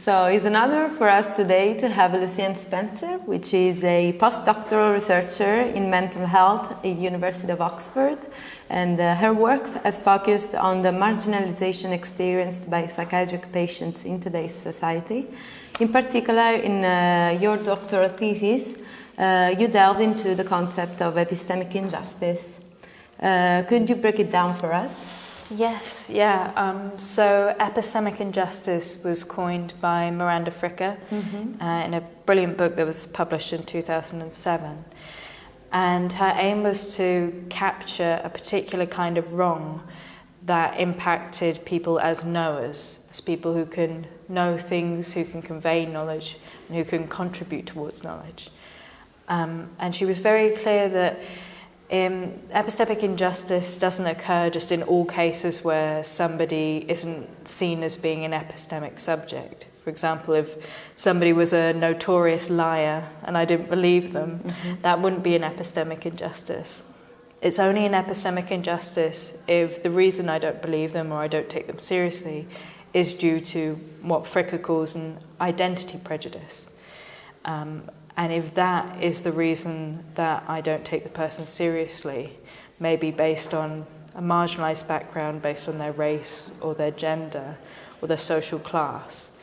So it's an honor for us today to have Lucienne Spencer, which is a postdoctoral researcher in mental health at the University of Oxford. And her work has focused on the marginalization experienced by psychiatric patients in today's society. In particular, in your doctoral thesis, you delved into the concept of epistemic injustice. Could you break it down for us? Yes, yeah. So epistemic injustice was coined by Miranda Fricker in a brilliant book that was published in 2007. And her aim was to capture a particular kind of wrong that impacted people as knowers, as people who can know things, who can convey knowledge, and who can contribute towards knowledge. And she was very clear that epistemic injustice doesn't occur just in all cases where somebody isn't seen as being an epistemic subject. For example, if somebody was a notorious liar and I didn't believe them, that wouldn't be an epistemic injustice. It's only an epistemic injustice if the reason I don't believe them or I don't take them seriously is due to what Fricker calls an identity prejudice. And if that is the reason that I don't take the person seriously, maybe based on a marginalised background, based on their race or their gender or their social class,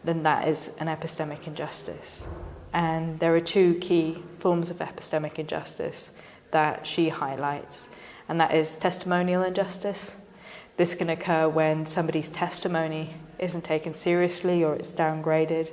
then that is an epistemic injustice. And there are two key forms of epistemic injustice that she highlights, and that is testimonial injustice. This can occur when somebody's testimony isn't taken seriously or it's downgraded.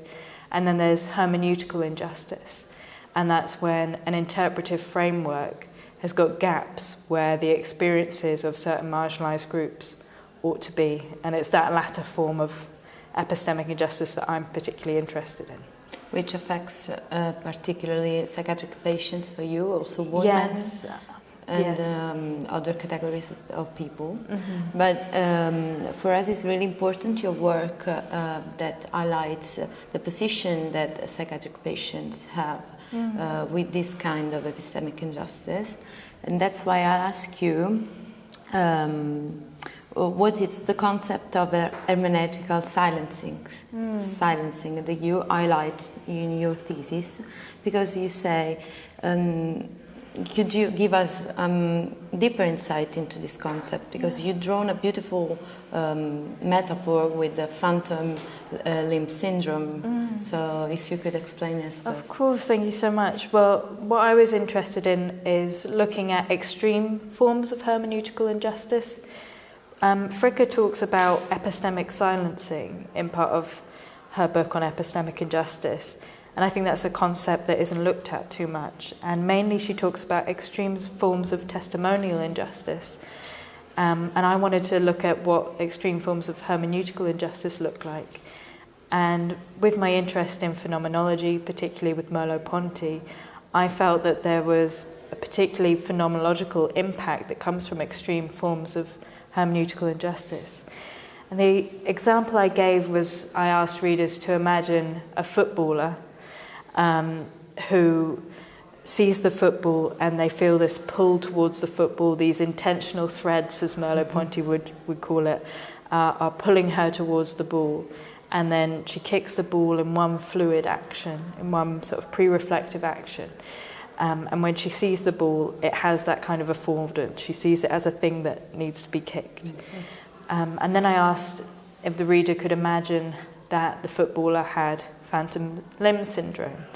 And then there's hermeneutical injustice, and that's when an interpretive framework has got gaps where the experiences of certain marginalised groups ought to be. And it's that latter form of epistemic injustice that I'm particularly interested in. Which affects particularly psychiatric patients for you, also women? Yes. And other categories of people. But for us it's really important your work that highlights the position that psychiatric patients have with this kind of epistemic injustice. And that's why I ask you what is the concept of hermeneutical silencing that you highlight in your thesis, because you say could you give us deeper insight into this concept? Because you've drawn a beautiful metaphor with the phantom limb syndrome. So if you could explain this to us. Of course, thank you so much. Well, what I was interested in is looking at extreme forms of hermeneutical injustice. Fricker talks about epistemic silencing in part of her book on epistemic injustice. And I think that's a concept that isn't looked at too much. And mainly she talks about extreme forms of testimonial injustice. And I wanted to look at what extreme forms of hermeneutical injustice look like. And with my interest in phenomenology, particularly with Merleau-Ponty, I felt that there was a particularly phenomenological impact that comes from extreme forms of hermeneutical injustice. And the example I gave was I asked readers to imagine a footballer who sees the football and they feel this pull towards the football, these intentional threads, as Merleau-Ponty would call it, are pulling her towards the ball. And then she kicks the ball in one fluid action, in one sort of pre-reflective action. And when she sees the ball, it has that kind of affordance. She sees it as a thing that needs to be kicked. And then I asked if the reader could imagine that the footballer had phantom limb syndrome,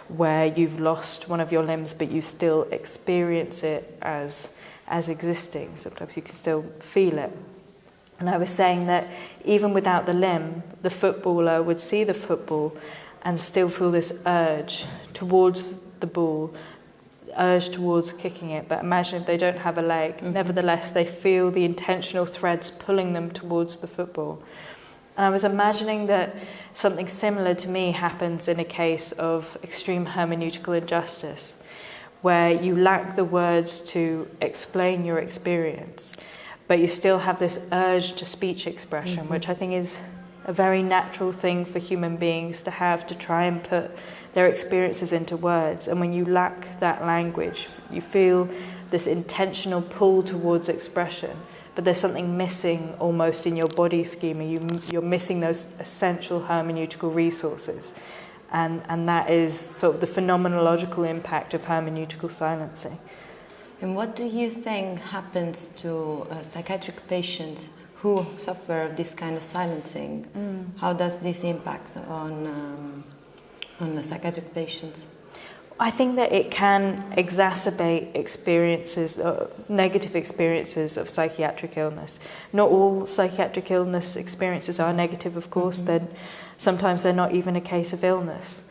where you've lost one of your limbs but you still experience it as existing. Sometimes you can still feel it. And I was saying that even without the limb, the footballer would see the football and still feel this urge towards the ball, urge towards kicking it. But imagine if they don't have a leg. Nevertheless, they feel the intentional threads pulling them towards the football. And I was imagining that something similar to me happens in a case of extreme hermeneutical injustice, where you lack the words to explain your experience, but you still have this urge to speech expression, which I think is a very natural thing for human beings to have, to try and put their experiences into words. And when you lack that language, you feel this intentional pull towards expression, but there's something missing almost in your body schema. You're missing those essential hermeneutical resources. And that is sort of the phenomenological impact of hermeneutical silencing. And what do you think happens to psychiatric patients who suffer this kind of silencing? How does this impact on the psychiatric patients? I think that it can exacerbate experiences, negative experiences of psychiatric illness. Not all psychiatric illness experiences are negative, of course. Sometimes they're not even a case of illness.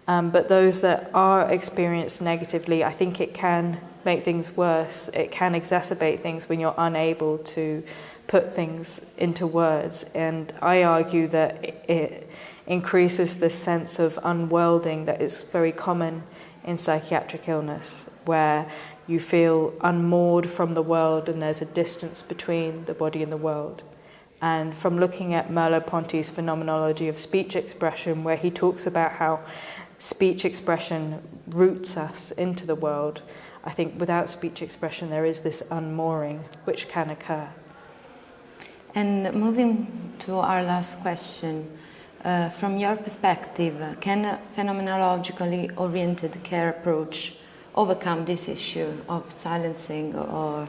But those that are experienced negatively, I think it can make things worse. It can exacerbate things when you're unable to put things into words. And I argue that it increases the sense of unworlding that is very common in psychiatric illness, where you feel unmoored from the world and there's a distance between the body and the world. And from looking at Merleau-Ponty's phenomenology of speech expression, where he talks about how speech expression roots us into the world, I think without speech expression there is this unmooring which can occur. And moving to our last question, from your perspective, can a phenomenologically oriented care approach overcome this issue of silencing or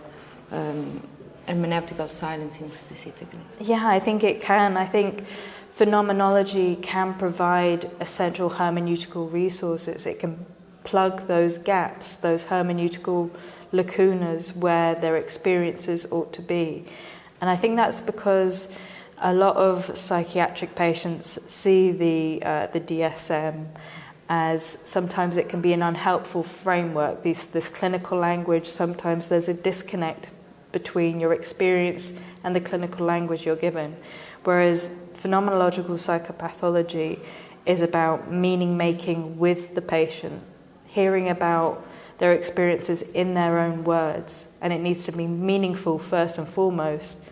hermeneutical silencing specifically? Yeah, I think it can. I think phenomenology can provide essential hermeneutical resources. It can plug those gaps, those hermeneutical lacunas where their experiences ought to be. And I think that's because a lot of psychiatric patients see the DSM as sometimes it can be an unhelpful framework, this clinical language. Sometimes there's a disconnect between your experience and the clinical language you're given. Whereas phenomenological psychopathology is about meaning making with the patient, hearing about their experiences in their own words, and it needs to be meaningful first and foremost,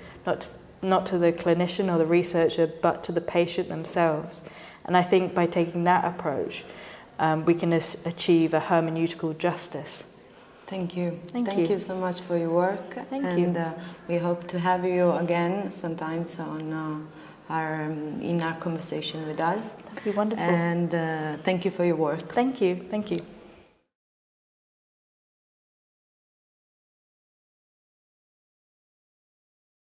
not to the clinician or the researcher, but to the patient themselves. And I think by taking that approach, we can achieve a hermeneutical justice. Thank you. Thank you so much for your work. Thank you. And we hope to have you again sometimes on in our conversation with us. That'd be wonderful. And thank you for your work. Thank you. Thank you.